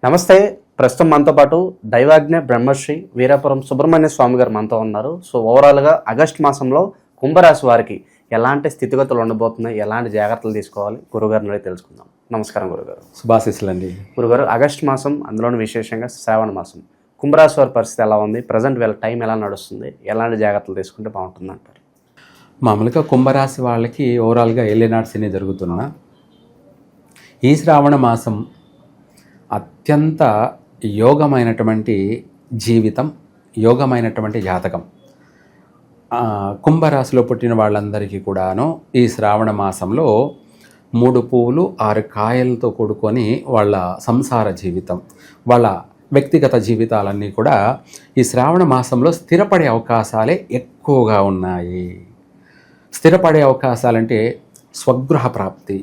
నమస్తే. ప్రస్తుతం మనతో పాటు దైవాజ్ఞ బ్రహ్మశ్రీ వీరాపురం సుబ్రహ్మణ్య స్వామి గారు మనతో ఉన్నారు. సో ఓవరాల్గా ఆగస్టు మాసంలో కుంభరాశి వారికి ఎలాంటి స్థితిగతులు ఉండబోతున్నాయి, ఎలాంటి జాగ్రత్తలు తీసుకోవాలి, గురుగారిని అడిగి తెలుసుకుందాం. నమస్కారం గురుగారు. శుభాశీస్సులు అండి. గురుగారు, ఆగస్టు మాసం, అందులోని విశేషంగా శ్రావణ మాసం, కుంభరాశి వారి పరిస్థితి ఎలా ఉంది? ప్రజెంట్ వీళ్ళ టైం ఎలా నడుస్తుంది? ఎలాంటి జాగ్రత్తలు తీసుకుంటే బాగుంటుంది అంటారు? మామూలుగా కుంభరాశి వాళ్ళకి ఓవరాల్గా ఏలినాటి శని జరుగుతున్నా ఈ శ్రావణ మాసం అత్యంత యోగమైనటువంటి జీవితం, యోగమైనటువంటి జాతకం. కుంభరాశిలో పుట్టిన వాళ్ళందరికీ కూడాను ఈ శ్రావణ మాసంలో 3 పువ్వులు 6 కాయలతో కూడుకొని వాళ్ళ సంసార జీవితం, వాళ్ళ వ్యక్తిగత జీవితాలన్నీ కూడా ఈ శ్రావణ మాసంలో స్థిరపడే అవకాశాలే ఎక్కువగా ఉన్నాయి. స్థిరపడే అవకాశాలంటే స్వగృహ ప్రాప్తి,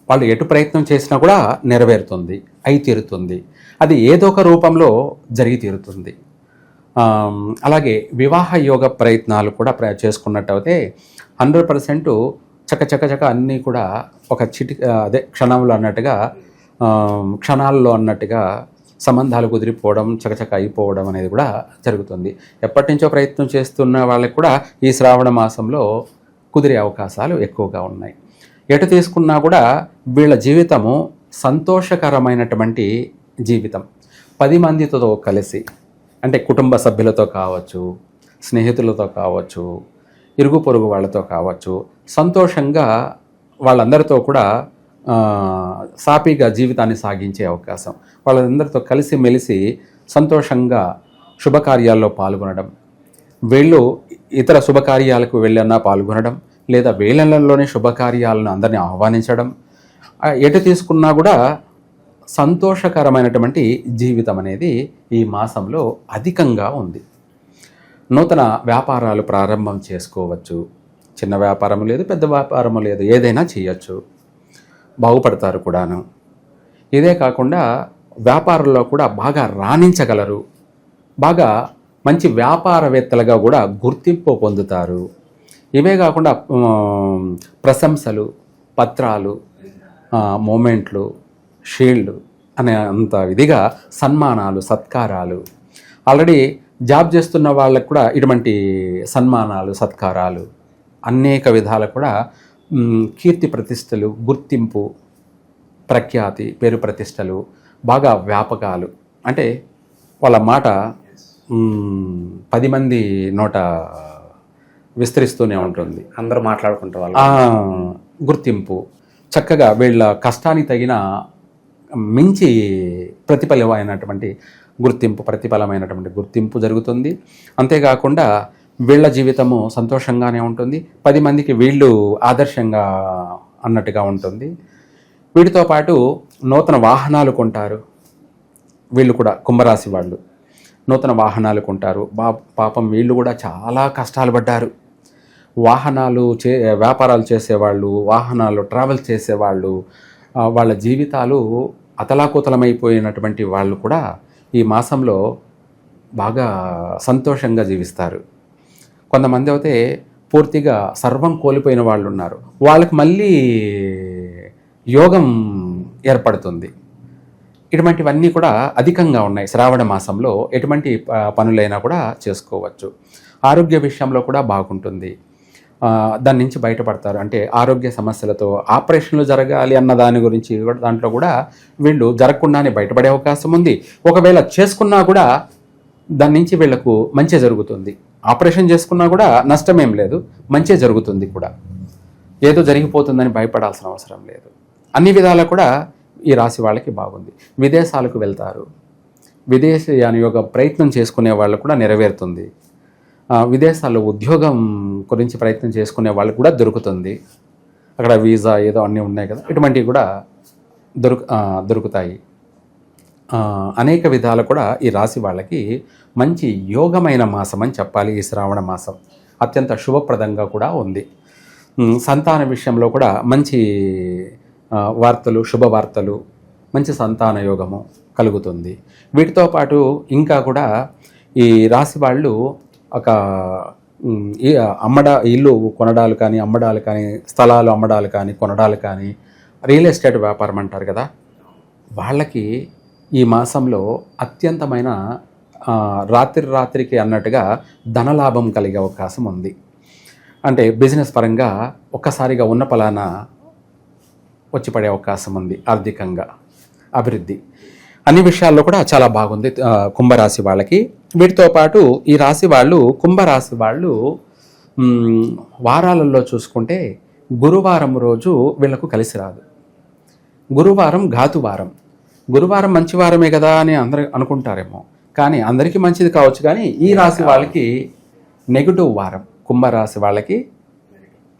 వాళ్ళు ఎటు ప్రయత్నం చేసినా కూడా నెరవేరుతుంది, అయి తీరుతుంది. అది ఏదో ఒక రూపంలో జరిగి తీరుతుంది. అలాగే వివాహ యోగ ప్రయత్నాలు కూడా చేసుకున్నట్టయితే 100% చక అన్నీ కూడా ఒక క్షణంలో అన్నట్టుగా, క్షణాల్లో అన్నట్టుగా సంబంధాలు కుదిరిపోవడం, చకచక అయిపోవడం అనేది కూడా జరుగుతుంది. ఎప్పటి నుంచో ప్రయత్నం చేస్తున్న వాళ్ళకి కూడా ఈ శ్రావణ మాసంలో కుదిరే అవకాశాలు ఎక్కువగా ఉన్నాయి. ఎటు తీసుకున్నా కూడా వీళ్ళ జీవితము సంతోషకరమైనటువంటి జీవితం. 10 మందితో కలిసి, అంటే కుటుంబ సభ్యులతో కావచ్చు, స్నేహితులతో కావచ్చు, ఇరుగు పొరుగు వాళ్ళతో కావచ్చు, సంతోషంగా వాళ్ళందరితో కూడా సాఫీగా జీవితాన్ని సాగించే అవకాశం. వాళ్ళందరితో కలిసి మెలిసి సంతోషంగా శుభకార్యాల్లో పాల్గొనడం, వీళ్ళు ఇతర శుభకార్యాలకు వెళ్ళన్నా పాల్గొనడం, లేదా వేళలలోనే శుభకార్యాలను అందరినీ ఆహ్వానించడం, ఎటు తీసుకున్నా కూడా సంతోషకరమైనటువంటి జీవితం అనేది ఈ మాసంలో అధికంగా ఉంది. నూతన వ్యాపారాలు ప్రారంభం చేసుకోవచ్చు. చిన్న వ్యాపారం లేదు, పెద్ద వ్యాపారం లేదు, ఏదైనా చేయొచ్చు, బాగుపడతారు కూడాను. ఇదే కాకుండా వ్యాపారంలో కూడా బాగా రాణించగలరు, బాగా మంచి వ్యాపారవేత్తలుగా కూడా గుర్తింపు పొందుతారు. ఇవే కాకుండా ప్రశంసలు, పత్రాలు, మూమెంట్లు, షీల్డ్ అనే అంత విధిగా సన్మానాలు, సత్కారాలు, ఆల్రెడీ జాబ్ చేస్తున్న వాళ్ళకు కూడా ఇటువంటి సన్మానాలు, సత్కారాలు, అనేక విధాలు కూడా కీర్తి ప్రతిష్టలు, గుర్తింపు, ప్రఖ్యాతి, పేరు ప్రతిష్టలు, బాగా వ్యాపకాలు. అంటే వాళ్ళ మాట 10 మంది నోట విస్తరిస్తూనే ఉంటుంది, అందరూ మాట్లాడుకుంటూ వాళ్ళు. గుర్తింపు, చక్కగా వీళ్ళ కష్టానికి తగిన మించి ప్రతిఫలమైనటువంటి గుర్తింపు జరుగుతుంది. అంతేకాకుండా వీళ్ళ జీవితము సంతోషంగానే ఉంటుంది, 10 మందికి వీళ్ళు ఆదర్శంగా అన్నట్టుగా ఉంటుంది. వీటితో పాటు నూతన వాహనాలు కొంటారు. వీళ్ళు కూడా కుంభరాశి వాళ్ళు నూతన వాహనాలు కొంటారు. పాపం వీళ్ళు కూడా చాలా కష్టాలు పడ్డారు. వ్యాపారాలు చేసేవాళ్ళు, వాహనాలు ట్రావెల్ చేసేవాళ్ళు, వాళ్ళ జీవితాలు అతలాకుతలమైపోయినటువంటి వాళ్ళు కూడా ఈ మాసంలో బాగా సంతోషంగా జీవిస్తారు. కొంతమంది అయితే పూర్తిగా సర్వం కోల్పోయిన వాళ్ళు ఉన్నారు, వాళ్ళకి మళ్ళీ యోగం ఏర్పడుతుంది. ఇటువంటివన్నీ కూడా అధికంగా ఉన్నాయి శ్రావణ మాసంలో. ఎటువంటి పనులైనా కూడా చేసుకోవచ్చు. ఆరోగ్య విషయంలో కూడా బాగుంటుంది, దాని నుంచి బయటపడతారు. అంటే ఆరోగ్య సమస్యలతో ఆపరేషన్లు జరగాలి అన్న దాని గురించి దాంట్లో కూడా వీళ్ళు జరగకుండానే బయటపడే అవకాశం ఉంది. ఒకవేళ చేసుకున్నా కూడా దాని నుంచి వీళ్లకు మంచి జరుగుతుంది. ఆపరేషన్ చేసుకున్నా కూడా నష్టమేం లేదు, మంచి జరుగుతుంది కూడా. ఏదో జరిగిపోతుందని భయపడాల్సిన అవసరం లేదు. అన్ని విధాలా కూడా ఈ రాశి వాళ్ళకి బాగుంది. విదేశాలకు వెళ్తారు, విదేశీయాన యోగ ప్రయత్నం చేసుకునే వాళ్ళు కూడా నెరవేరుతుంది. విదేశాల్లో ఉద్యోగం గురించి ప్రయత్నం చేసుకునే వాళ్ళకి కూడా దొరుకుతుంది. అక్కడ వీసా ఏదో అన్నీ ఉన్నాయి కదా, ఇటువంటివి కూడా దొరుకుతాయి. అనేక విధాలు కూడా ఈ రాశి వాళ్ళకి మంచి యోగమైన మాసం అని చెప్పాలి. ఈ శ్రావణ మాసం అత్యంత శుభప్రదంగా కూడా ఉంది. సంతాన విషయంలో కూడా మంచి వార్తలు, శుభవార్తలు, మంచి సంతాన యోగము కలుగుతుంది. వీటితో పాటు ఇంకా కూడా ఈ రాశి వాళ్ళు ఒక ఇల్లు కొనడాలు కానీ, అమ్మడాలు కానీ, స్థలాలు అమ్మడాలు కానీ, కొనడాలు కానీ, రియల్ ఎస్టేట్ వ్యాపారం అంటారు కదా, వాళ్ళకి ఈ మాసంలో అత్యంతమైన రాత్రికి అన్నట్టుగా ధనలాభం కలిగే అవకాశం ఉంది. అంటే బిజినెస్ పరంగా ఒక్కసారిగా ఉన్న పలానా వచ్చి పడే అవకాశం ఉంది. ఆర్థికంగా అభివృద్ధి అన్ని విషయాల్లో కూడా చాలా బాగుంది కుంభరాశి వాళ్ళకి. వీటితో పాటు ఈ రాశి వాళ్ళు, కుంభరాశి వాళ్ళు వారాలలో చూసుకుంటే గురువారం రోజు వీళ్ళకు కలిసి రాదు. గురువారం ఘాతువారం. గురువారం మంచి వారమే కదా అని అందరూ అనుకుంటారేమో, కానీ అందరికీ మంచిది కావచ్చు, కానీ ఈ రాశి వాళ్ళకి నెగిటివ్ వారం. కుంభరాశి వాళ్ళకి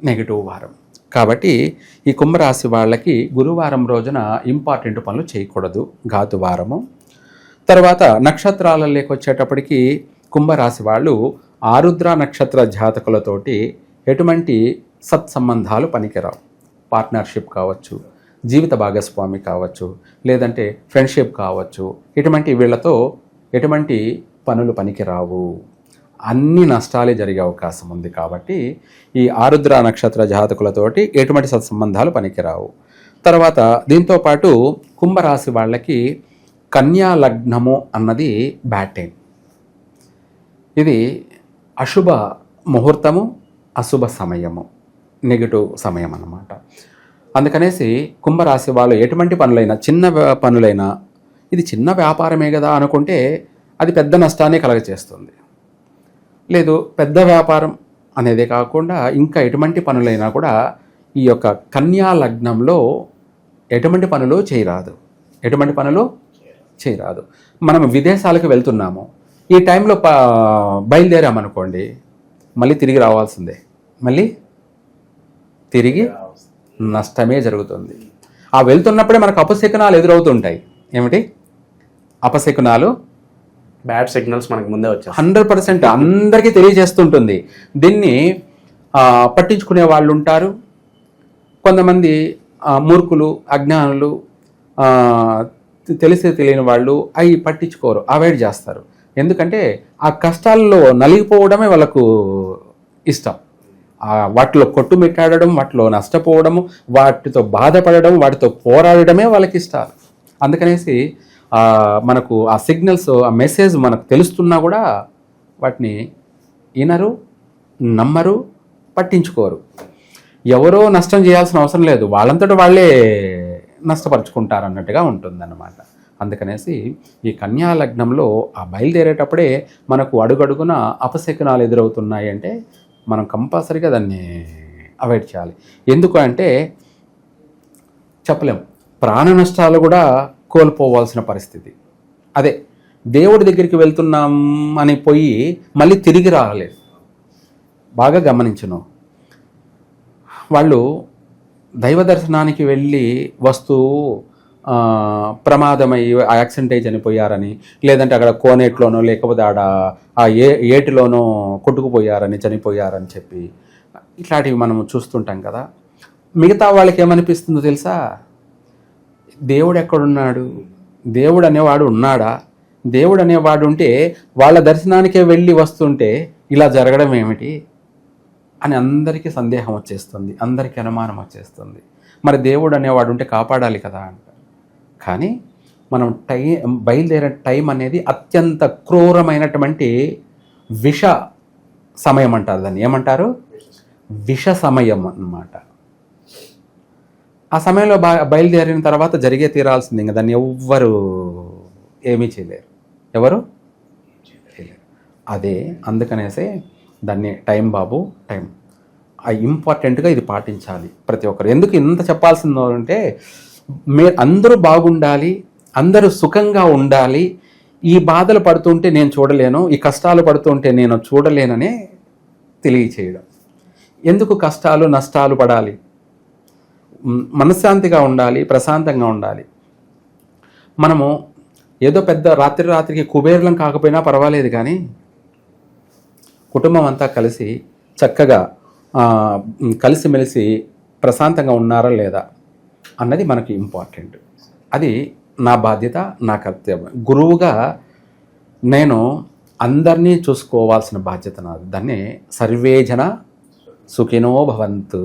నెగిటివ్ వారం కాబట్టి ఈ కుంభరాశి వాళ్ళకి గురువారం రోజున ఇంపార్టెంట్ పనులు చేయకూడదు, ఘాతువారము. తర్వాత నక్షత్రాలలోకి వచ్చేటప్పటికి కుంభరాశి వాళ్ళు ఆరుద్ర నక్షత్ర జాతకులతోటి ఎటువంటి సత్సంబంధాలు పనికిరావు. పార్ట్నర్షిప్ కావచ్చు, జీవిత భాగస్వామి కావచ్చు, లేదంటే ఫ్రెండ్షిప్ కావచ్చు, ఇటువంటి వీళ్ళతో ఎటువంటి పనులు పనికిరావు. అన్ని నష్టాలే జరిగే అవకాశం ఉంది. కాబట్టి ఈ ఆరుద్ర నక్షత్ర జాతకులతోటి ఎటువంటి సత్సంబంధాలు పనికిరావు. తర్వాత దీంతోపాటు కుంభరాశి వాళ్ళకి కన్యా లగ్నము అన్నది బ్యాడ్ టైం. ఇది అశుభ ముహూర్తము, అశుభ సమయము, నెగిటివ్ సమయం అన్నమాట. అందుకనేసి కుంభరాశి వాళ్ళు ఎటువంటి పనులైనా, చిన్న పనులైనా, ఇది చిన్న వ్యాపారమే కదా అనుకుంటే అది పెద్ద నష్టాన్ని కలగచేస్తుంది. లేదు, పెద్ద వ్యాపారం అనేదే కాకుండా ఇంకా ఎటువంటి పనులైనా కూడా ఈ యొక్క కన్యా లగ్నంలో ఎటువంటి పనులు చేయరాదు. ఎటువంటి పనులు చేయరాదు. మనం విదేశాలకు వెళ్తున్నాము, ఈ టైంలో బయలుదేరామనుకోండి, మళ్ళీ తిరిగి రావాల్సిందే. మళ్ళీ తిరిగి నష్టమే జరుగుతుంది. ఆ వెళ్తున్నప్పుడే మనకు అపశకునాలు ఎదురవుతుంటాయి. ఏమిటి అపశకునాలు? బ్యాడ్ సిగ్నల్స్ మనకు ముందే వచ్చాయి. 100% అందరికీ తెలియజేస్తుంటుంది. దీన్ని పట్టించుకునే వాళ్ళు ఉంటారు. కొంతమంది మూర్ఖులు, అజ్ఞానులు, తెలిసి తెలియని వాళ్ళు అవి పట్టించుకోరు, అవాయిడ్ చేస్తారు. ఎందుకంటే ఆ కష్టాల్లో నలిగిపోవడమే వాళ్ళకు ఇష్టం. వాటిలో కొట్టుమిట్టాడడం, వాటిలో నష్టపోవడము, వాటితో బాధపడడం, వాటితో పోరాడడమే వాళ్ళకి ఇష్టాలు. అందుకనేసి మనకు ఆ సిగ్నల్స్, ఆ మెసేజ్ మనకు తెలుస్తున్నా కూడా వాటిని వినరు, నమ్మరు, పట్టించుకోరు. ఎవరో నష్టం చేయాల్సిన అవసరం లేదు, వాళ్ళంతటా వాళ్ళే నష్టపరుచుకుంటారు అన్నట్టుగా ఉంటుందన్నమాట. అందుకనేసి ఈ కన్యా లగ్నంలో ఆ బయలుదేరేటప్పుడే మనకు అడుగడుగున అపశకునాలు ఎదురవుతున్నాయి అంటే మనం కంపల్సరీగా దాన్ని అవాయిడ్ చేయాలి. ఎందుకు అంటే చెప్పలేం, ప్రాణ నష్టాలు కూడా కోల్పోవాల్సిన పరిస్థితి. అదే దేవుడి దగ్గరికి వెళ్తున్నాం అని పోయి మళ్ళీ తిరిగి రాలేదు. బాగా గమనించను, వాళ్ళు దైవ దర్శనానికి వెళ్ళి వస్తూ ప్రమాదమై యాక్సిడెంట్ అయి చనిపోయారని, లేదంటే అక్కడ కోనేట్లోనో లేకపోతే ఆడ ఆ ఏటిలోనో కొట్టుకుపోయారని, చనిపోయారని చెప్పి ఇట్లాంటివి మనం చూస్తుంటాం కదా. మిగతా వాళ్ళకి ఏమనిపిస్తుందో తెలుసా? దేవుడు ఎక్కడున్నాడు? దేవుడు అనేవాడు ఉన్నాడా? దేవుడు అనేవాడు ఉంటే వాళ్ళ దర్శనానికే వెళ్ళి వస్తుంటే ఇలా జరగడం ఏమిటి అని అందరికీ సందేహం వచ్చేస్తుంది, అందరికీ అనుమానం వచ్చేస్తుంది. మరి దేవుడు అనేవాడు ఉంటే కాపాడాలి కదా అంటారు. కానీ మనం బయలుదేరే టైం అనేది అత్యంత క్రూరమైనటువంటి విష సమయం అంటారు. దాన్ని ఏమంటారు? విష సమయం అన్నమాట. ఆ సమయంలో బయలుదేరిన తర్వాత జరిగే తీరాల్సింది. ఇంకా దాన్ని ఎవ్వరు ఏమీ చేయలేరు, ఎవరు చేయలేరు. అదే అందుకనేసే దాన్ని టైం బాబు, టైం ఇంపార్టెంట్గా ఇది పాటించాలి ప్రతి ఒక్కరు. ఎందుకు ఇంత చెప్పాల్సిందో అంటే అందరూ బాగుండాలి, అందరూ సుఖంగా ఉండాలి. ఈ బాధలు పడుతుంటే నేను చూడలేను, ఈ కష్టాలు పడుతుంటే నేను చూడలేననే తెలియచేయడం. ఎందుకు కష్టాలు నష్టాలు పడాలి? మనశ్శాంతిగా ఉండాలి, ప్రశాంతంగా ఉండాలి. మనము ఏదో పెద్ద రాత్రికి కుబేరులం కాకపోయినా పర్వాలేదు, కానీ కుటుంబం అంతా కలిసి చక్కగా కలిసిమెలిసి ప్రశాంతంగా ఉన్నారా లేదా అన్నది మనకి ఇంపార్టెంట్. అది నా బాధ్యత, నా కర్తవ్యం. గురువుగా నేను అందరినీ చూసుకోవాల్సిన బాధ్యత నాది. దాన్ని సర్వే జన సుఖినో భవంతు.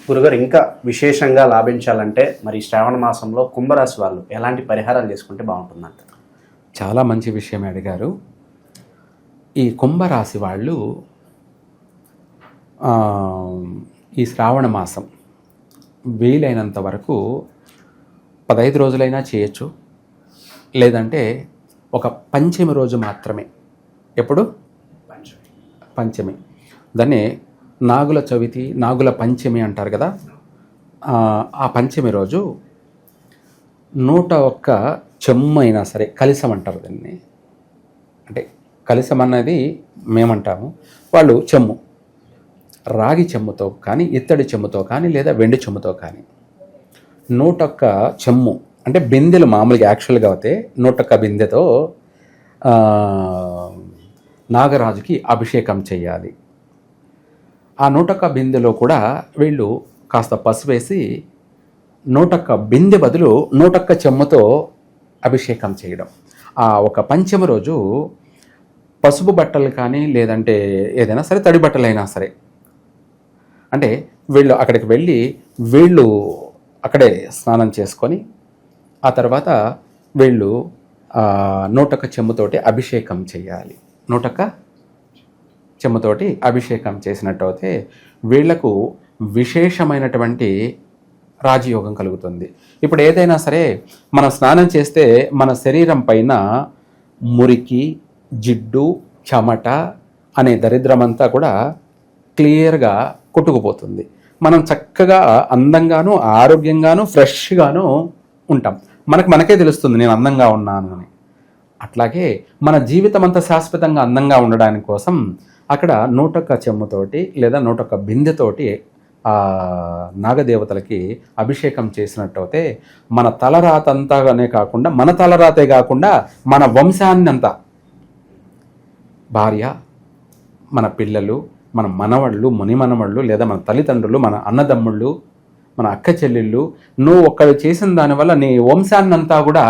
గురుగారు ఇంకా విశేషంగా లాభించాలంటే మరి ఈ శ్రావణ మాసంలో కుంభరాశి వాళ్ళు ఎలాంటి పరిహారాలు చేసుకుంటే బాగుంటుందంట? చాలా మంచి విషయం అడిగారు. ఈ కుంభరాశి వాళ్ళు ఈ శ్రావణ మాసం వీలైనంత వరకు 15 రోజులైనా చేయొచ్చు, లేదంటే ఒక పంచమి రోజు మాత్రమే. ఎప్పుడు? పంచమి. దాన్ని నాగుల చవితి, నాగుల పంచమి అంటారు కదా. ఆ పంచమి రోజు 101 చెమ్ము అయినా సరే, కలశం అంటారు దాన్ని. అంటే కలశం అన్నది మేమంటాము, వాళ్ళు చెమ్ము, రాగి చెమ్ముతో కానీ, ఇత్తడి చెమ్ముతో కానీ, లేదా వెండి చెమ్ముతో కానీ 101 చెమ్ము అంటే బిందెలు మామూలుగా యాక్చువల్గా అయితే 101 బిందెతో నాగరాజుకి అభిషేకం చేయాలి. ఆ 101 బిందెలో కూడా వీళ్ళు కాస్త పసుపు వేసి 101 బిందె బదులు 101 చెమ్ముతో అభిషేకం చేయడం. ఆ ఒక పంచమి రోజు పసుపు బట్టలు కానీ, లేదంటే ఏదైనా సరే తడి బట్టలైనా సరే, అంటే వీళ్ళు అక్కడికి వెళ్ళి వీళ్ళు అక్కడే స్నానం చేసుకొని ఆ తర్వాత వీళ్ళు 101 చెమ్ముతోటి అభిషేకం చేయాలి. 101 చెమ్ముతోటి అభిషేకం చేసినట్టయితే వీళ్లకు విశేషమైనటువంటి రాజయోగం కలుగుతుంది. ఇప్పుడు ఏదైనా సరే మనం స్నానం చేస్తే మన శరీరం పైన మురికి, జిడ్డు, చెమట అనే దరిద్రమంతా కూడా క్లియర్గా కొట్టుకుపోతుంది. మనం చక్కగా అందంగాను, ఆరోగ్యంగాను, ఫ్రెష్గాను ఉంటాం. మనకే తెలుస్తుంది నేను అందంగా ఉన్నాను అని. అట్లాగే మన జీవితం అంతా శాశ్వతంగా అందంగా ఉండడానికి కోసం అక్కడ 101 చెమ్ముతోటి లేదా 101 బిందెతోటి ఆ నాగదేవతలకి అభిషేకం చేసినట్టయితే మన తలరాత అంతానే కాకుండా, మన తలరాతే కాకుండా మన వంశాన్ని అంతా, భార్య, మన పిల్లలు, మన మనవళ్ళు, మునిమనవళ్ళు, లేదా మన తల్లిదండ్రులు, మన అన్నదమ్ముళ్ళు, మన అక్క చెల్లెళ్ళు, నువ్వు ఒక్కడు చేసిన దానివల్ల నీ వంశాన్నంతా కూడా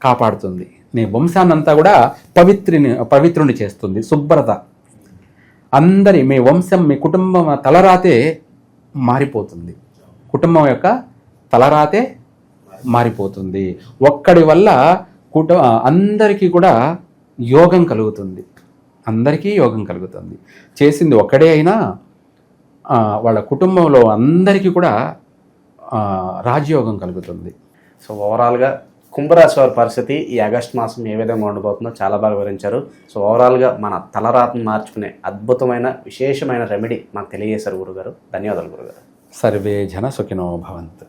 కాపాడుతుంది. నీ వంశాన్నంతా కూడా పవిత్రుని చేస్తుంది. శుభ్రత, అందరి మీ వంశం, మీ కుటుంబం తలరాతే మారిపోతుంది. కుటుంబం యొక్క తలరాతే మారిపోతుంది. ఒక్కడి వల్ల అందరికీ కూడా యోగం కలుగుతుంది. అందరికీ యోగం కలుగుతుంది. చేసింది ఒక్కడే అయినా వాళ్ళ కుటుంబంలో అందరికీ కూడా రాజయోగం కలుగుతుంది. సో ఓవరాల్గా కుంభరాశి వారి పరిస్థితి ఈ ఆగస్ట్ మాసం ఏ విధంగా ఉండబోతుందో చాలా బాగా వివరించారు. సో ఓవరాల్గా మన తలరాతను మార్చుకునే అద్భుతమైన విశేషమైన రెమెడీ మాకు తెలియజేశారు గురుగారు. ధన్యవాదాలు గురుగారు. సర్వే జన సుఖినో భవంతు.